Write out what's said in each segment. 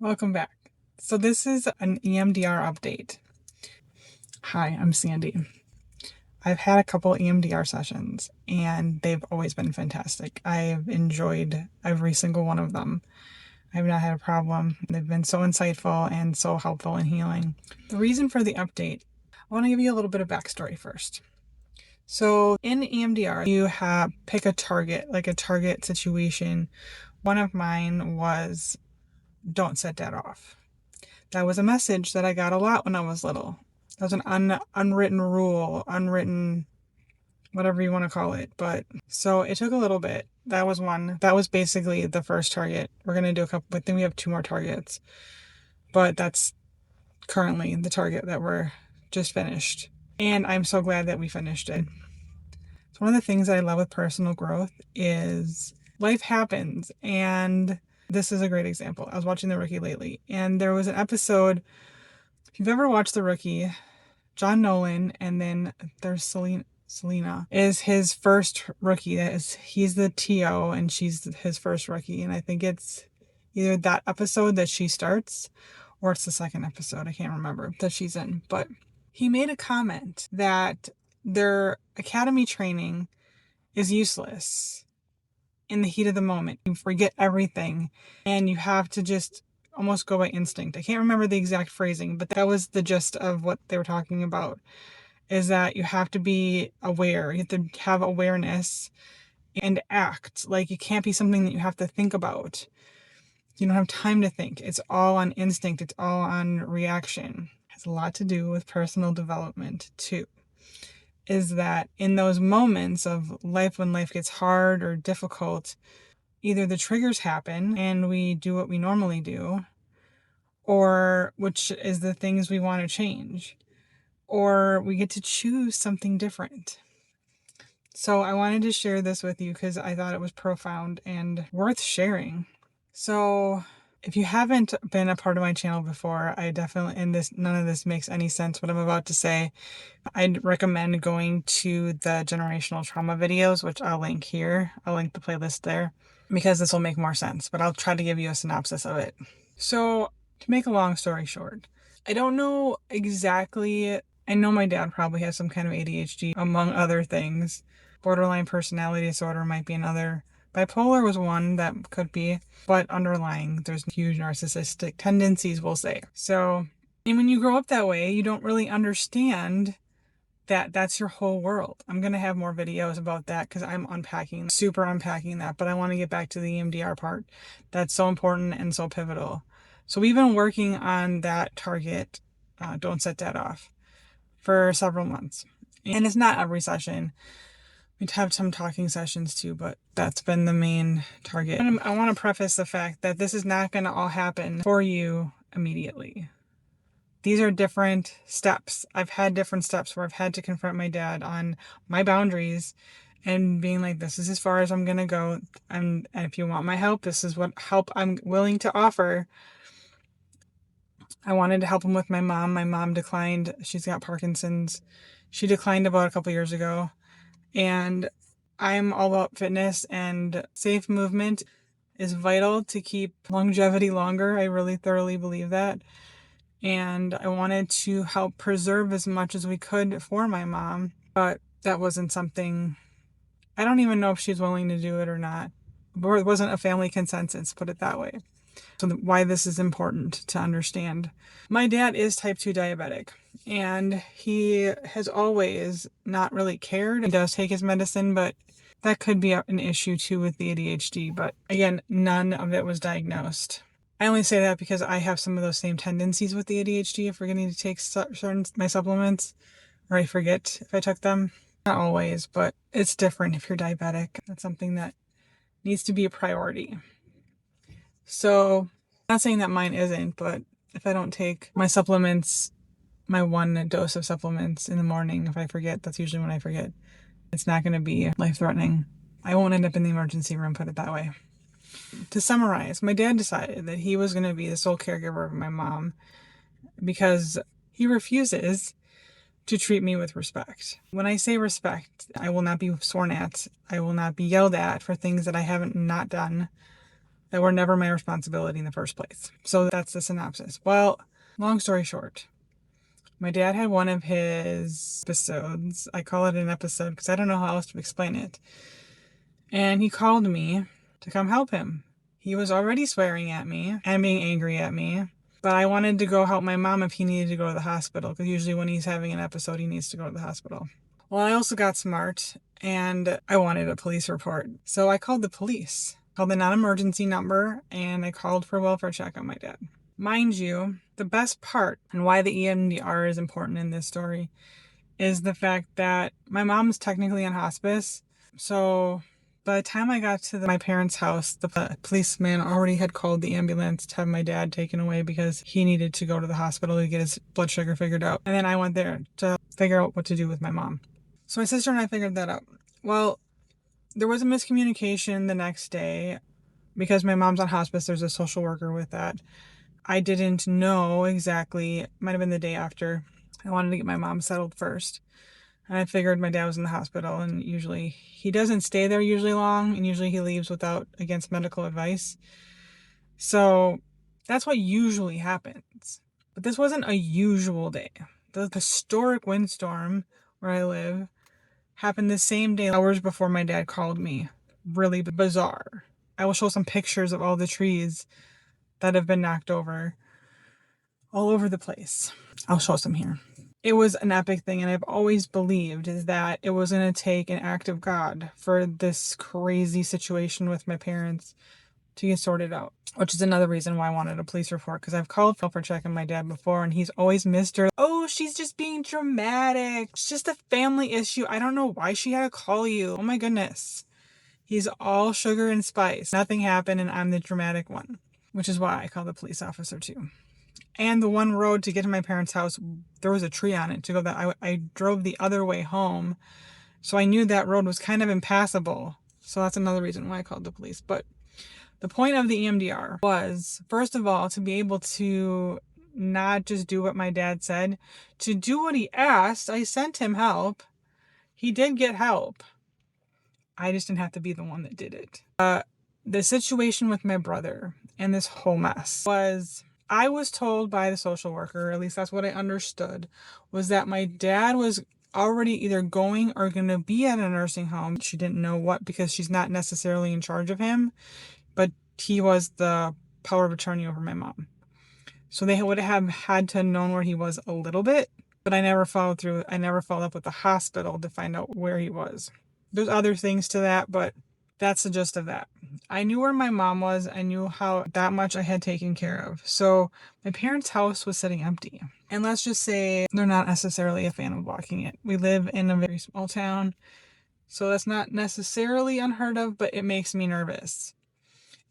Welcome back. So this is an EMDR update. Hi, I'm Sandy. I've had a couple EMDR sessions and they've always been fantastic. I've enjoyed every single one of them. I've not had a problem. They've been so insightful and so helpful in healing. The reason for the update, I want to give you a little bit of backstory first. So in EMDR, you pick a target, like a target situation. One of mine was don't set dad off. That was a message that I got a lot when I was little. That was an unwritten rule, unwritten, whatever you want to call it. But so it took a little bit. That was one. That was basically the first target. We're going to do a couple, I think we have 2 more targets. But that's currently the target that we're just finished. And I'm so glad that we finished it. So one of the things that I love with personal growth is life happens. And this is a great example. I was watching The Rookie lately, and there was an episode. If you've ever watched The Rookie, John Nolan, and then there's Selena is his first rookie. He's the TO and she's his first rookie. And I think it's either that episode that she starts or it's the second episode. I can't remember that she's in. But he made a comment that their academy training is useless in the heat of the moment. You forget everything and you have to just almost go by instinct. I can't remember the exact phrasing, but that was the gist of what they were talking about, is that you have to be aware. You have to have awareness and act. Like, it can't be something that you have to think about. You don't have time to think. It's all on instinct. It's all on reaction. It has a lot to do with personal development too. Is that in those moments of life when life gets hard or difficult, either the triggers happen and we do what we normally do, or which is the things we want to change, or we get to choose something different. So I wanted to share this with you because I thought it was profound and worth sharing. So if you haven't been a part of my channel before, I definitely, none of this makes any sense what I'm about to say. I'd recommend going to the generational trauma videos, which I'll link here. I'll link the playlist there because this will make more sense, but I'll try to give you a synopsis of it. So to make a long story short, I don't know exactly. I know my dad probably has some kind of ADHD, among other things. Borderline personality disorder might be another. Bipolar was one that could be, but underlying, there's huge narcissistic tendencies, we'll say. So, and when you grow up that way, you don't really understand that that's your whole world. I'm going to have more videos about that because I'm super unpacking that, but I want to get back to the EMDR part. That's so important and so pivotal. So we've been working on that target, don't set that off, for several months. And it's not every session. We'd have some talking sessions too, but that's been the main target. And I want to preface the fact that this is not going to all happen for you immediately. These are different steps. I've had different steps where I've had to confront my dad on my boundaries and being like, this is as far as I'm going to go. And if you want my help, this is what help I'm willing to offer. I wanted to help him with my mom. My mom declined. She's got Parkinson's. She declined about a couple years ago. And I'm all about fitness, and safe movement is vital to keep longevity longer. I really thoroughly believe that. And I wanted to help preserve as much as we could for my mom, but that wasn't something, I don't even know if she's willing to do it or not. Or it wasn't a family consensus, put it that way. So why this is important to understand. My dad is type 2 diabetic, and he has always not really cared. He does take his medicine, but that could be an issue too with the ADHD. But again, none of it was diagnosed. I only say that because I have some of those same tendencies with the ADHD of forgetting to take certain my supplements, or I forget if I took them. Not always, but it's different if you're diabetic. That's something that needs to be a priority. So, I'm not saying that mine isn't, but if I don't take my supplements, my 1 dose of supplements in the morning, if I forget, that's usually when I forget, it's not going to be life-threatening. I won't end up in the emergency room, put it that way. To summarize, my dad decided that he was going to be the sole caregiver of my mom because he refuses to treat me with respect. When I say respect, I will not be sworn at. I will not be yelled at for things that I haven't not done. that were never my responsibility in the first place. So that's the synopsis. Well, long story short, my dad had one of his episodes. I call it an episode because I don't know how else to explain it. And he called me to come help him. He was already swearing at me and being angry at me, but I wanted to go help my mom if he needed to go to the hospital, because usually when he's having an episode, he needs to go to the hospital. Well, I also got smart and I wanted a police report. So I called the police, called the non-emergency number, and I called for a welfare check on my dad. Mind you, the best part and why the EMDR is important in this story is the fact that my mom's technically on hospice. So by the time I got to my parents' house, the policeman already had called the ambulance to have my dad taken away because he needed to go to the hospital to get his blood sugar figured out. And then I went there to figure out what to do with my mom. So my sister and I figured that out. Well, there was a miscommunication the next day because my mom's on hospice. There's a social worker with that. I didn't know exactly. It might have been the day after. I wanted to get my mom settled first. And I figured my dad was in the hospital, and usually he doesn't stay there usually long, and usually he leaves against medical advice. So that's what usually happens. But this wasn't a usual day. The historic windstorm where I live happened the same day, hours before my dad called me. Really bizarre. I will show some pictures of all the trees that have been knocked over all over the place. I'll show some here. It was an epic thing, and I've always believed that it was going to take an act of God for this crazy situation with my parents to get sorted out, which is another reason why I wanted a police report, because I've called for checking my dad before, and he's always missed her. Oh, she's just being dramatic. It's just a family issue. I don't know why she had to call you. Oh my goodness. He's all sugar and spice. Nothing happened, and I'm the dramatic one, which is why I called the police officer too. And the one road to get to my parents' house, there was a tree on it to go that I drove the other way home. So I knew that road was kind of impassable. So that's another reason why I called the police. But the point of the EMDR was, first of all, to be able to not just do what my dad said, to do what he asked. I sent him help. He did get help. I just didn't have to be the one that did it. The situation with my brother and this whole mess was, I was told by the social worker, or at least that's what I understood, was that my dad was already either going or going to be at a nursing home. She didn't know what, because she's not necessarily in charge of him, but he was the power of attorney over my mom. So they would have had to have known where he was a little bit, but I never followed through. I never followed up with the hospital to find out where he was. There's other things to that, but that's the gist of that. I knew where my mom was. I knew how that much I had taken care of. So my parents' house was sitting empty. And let's just say they're not necessarily a fan of walking it. We live in a very small town, so that's not necessarily unheard of, but it makes me nervous.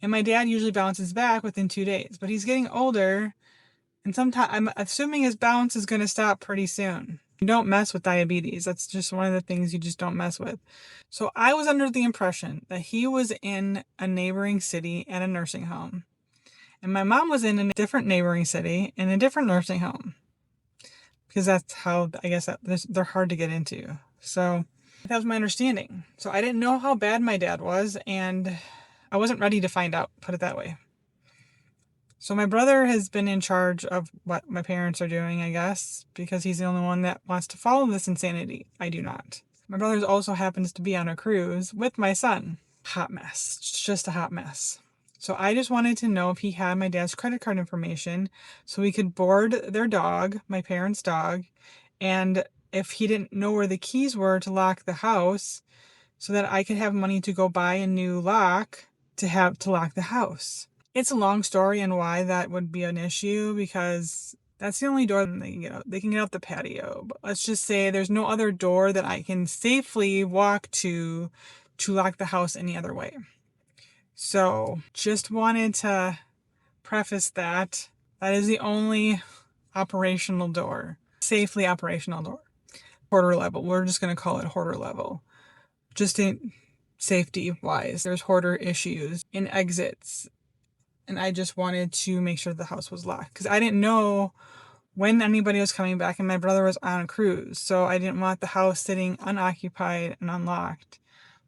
And my dad usually bounces back within 2 days, but he's getting older, and sometimes I'm assuming his bounce is going to stop pretty soon. You don't mess with diabetes. That's just one of the things you just don't mess with. So I was under the impression that he was in a neighboring city at a nursing home, and my mom was in a different neighboring city in a different nursing home, because that's how, I guess, they're hard to get into. So that was my understanding. So I didn't know how bad my dad was, and I wasn't ready to find out, put it that way. So my brother has been in charge of what my parents are doing, I guess, because he's the only one that wants to follow this insanity. I do not. My brother also happens to be on a cruise with my son. Hot mess. It's just a hot mess. So I just wanted to know if he had my dad's credit card information so we could board their dog, my parents' dog, and if he didn't know where the keys were to lock the house, so that I could have money to go buy a new lock to lock the house. It's a long story and why that would be an issue, because that's the only door that they can get out. They can get out the patio. But let's just say there's no other door that I can safely walk to lock the house any other way. So just wanted to preface that. That is the only operational door. Safely operational door. Hoarder level. We're just going to call it hoarder level. Just in safety wise. There's hoarder issues in exits. And I just wanted to make sure the house was locked, because I didn't know when anybody was coming back, and my brother was on a cruise. So I didn't want the house sitting unoccupied and unlocked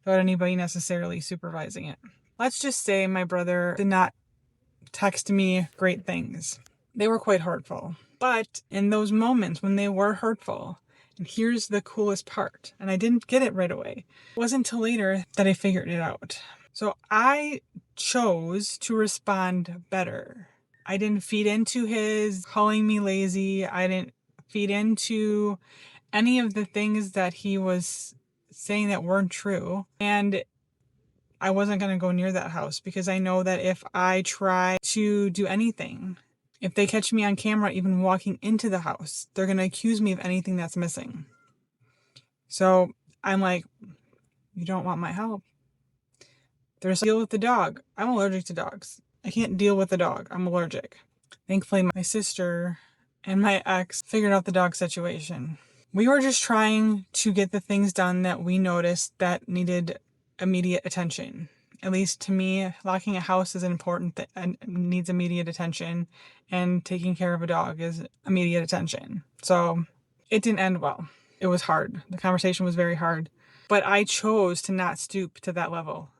without anybody necessarily supervising it. Let's just say my brother did not text me great things. They were quite hurtful. But in those moments when they were hurtful, and here's the coolest part, and I didn't get it right away. It wasn't until later that I figured it out. So I chose to respond better. I didn't feed into his calling me lazy. I didn't feed into any of the things that he was saying that weren't true. And I wasn't going to go near that house because I know that if I try to do anything, if they catch me on camera even walking into the house, they're going to accuse me of anything that's missing. So I'm like, you don't want my help. There's a deal with the dog. I'm allergic to dogs. I can't deal with the dog. I'm allergic. Thankfully, my sister and my ex figured out the dog situation. We were just trying to get the things done that we noticed that needed immediate attention. At least to me, locking a house is important and needs immediate attention, and taking care of a dog is immediate attention. So it didn't end well. It was hard. The conversation was very hard. But I chose to not stoop to that level.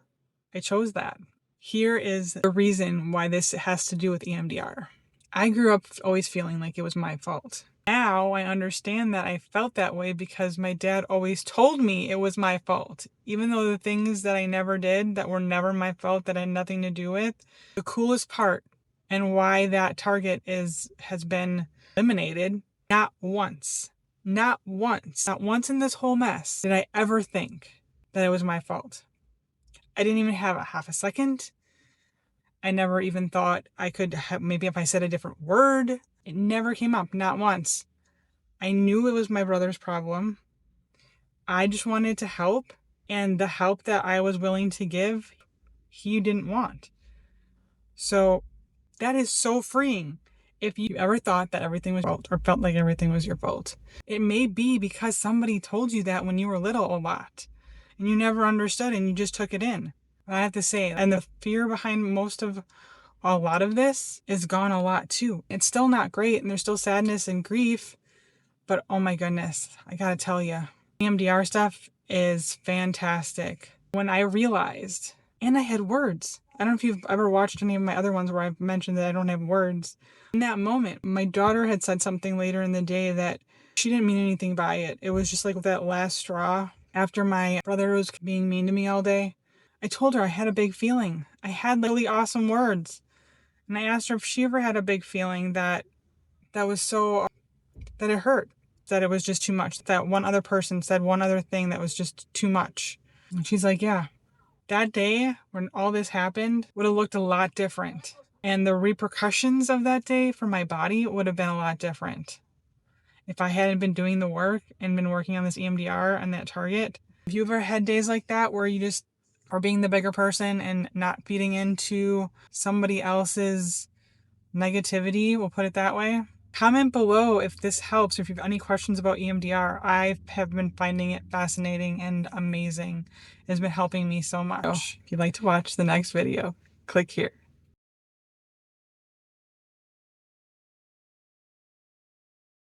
I chose that. Here is the reason why this has to do with EMDR. I grew up always feeling like it was my fault. Now I understand that I felt that way because my dad always told me it was my fault. Even though the things that I never did, that were never my fault, that I had nothing to do with, the coolest part and why that target has been eliminated, not once in this whole mess did I ever think that it was my fault. I didn't even have a half a second. I never even thought I could have, maybe if I said a different word, it never came up, not once. I knew it was my brother's problem. I just wanted to help, and the help that I was willing to give, he didn't want. So that is so freeing. If you ever thought that everything was your fault or felt like everything was your fault, it may be because somebody told you that when you were little a lot, and you never understood and you just took it in. I have to say, and the fear behind a lot of this is gone a lot too. It's still not great, and there's still sadness and grief, but oh my goodness, I gotta tell you, EMDR stuff is fantastic. When I realized, and I had words. I don't know if you've ever watched any of my other ones where I've mentioned that I don't have words. In that moment, my daughter had said something later in the day that she didn't mean anything by it. It was just like that last straw. After my brother was being mean to me all day, I told her I had a big feeling. I had really awesome words. And I asked her if she ever had a big feeling that was so, that it hurt, that it was just too much, that one other person said one other thing that was just too much. And she's like, yeah, that day when all this happened would have looked a lot different. And the repercussions of that day for my body would have been a lot different. If I hadn't been doing the work and been working on this EMDR and that target. If you've ever had days like that where you just are being the bigger person and not feeding into somebody else's negativity, we'll put it that way. Comment below if this helps, or if you have any questions about EMDR. I have been finding it fascinating and amazing. It has been helping me so much. If you'd like to watch the next video, click here.